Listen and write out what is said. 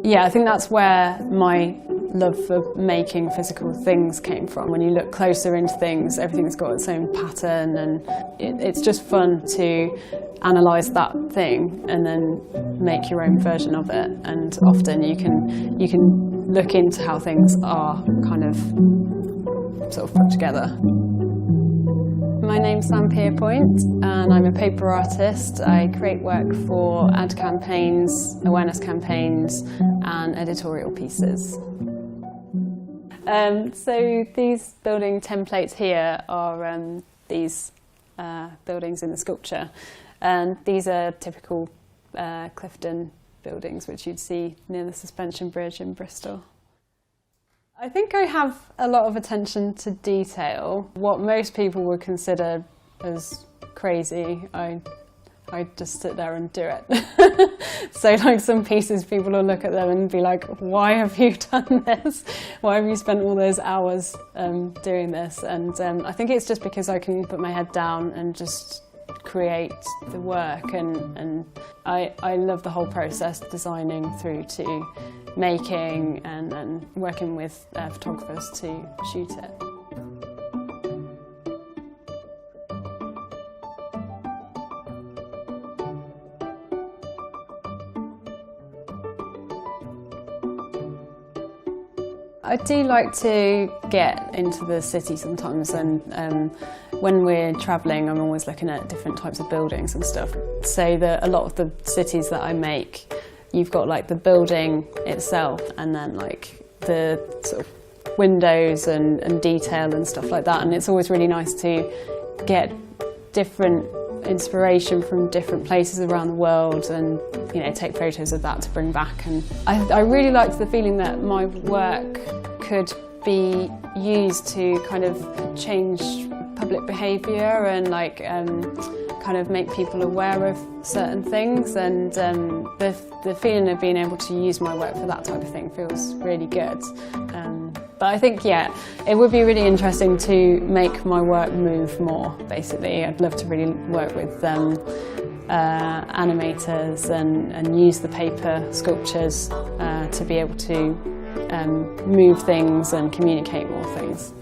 Yeah, I think that's where my love for making physical things came from. When you look closer into things, everything's got its own pattern, and it's just fun to analyse that thing and then make your own version of it. And often you can look into how things are kind of sort of put together. My name's Sam Pierpoint and I'm a paper artist. I create work for ad campaigns, awareness campaigns and editorial pieces. So these building templates here are these buildings in the sculpture, and these are typical Clifton buildings which you'd see near the suspension bridge in Bristol. I think I have a lot of attention to detail. What most people would consider as crazy, I just sit there and do it. So like some pieces, people will look at them and be like, why have you done this? Why have you spent all those hours doing this? And I think it's just because I can put my head down and just create the work, and I love the whole process, designing through to making and working with photographers to shoot it. I do like to get into the city sometimes, and when we're travelling I'm always looking at different types of buildings and stuff. So that a lot of the cities that I make, you've got like the building itself and then like the sort of windows and detail and stuff like that, and it's always really nice to get different inspiration from different places around the world and, you know, take photos of that to bring back. And I really liked the feeling that my work could be used to kind of change public behaviour and like kind of make people aware of certain things, and the feeling of being able to use my work for that type of thing feels really good. But I think, yeah, it would be really interesting to make my work move more, basically. I'd love to really work with animators and use the paper sculptures to be able to move things and communicate more things.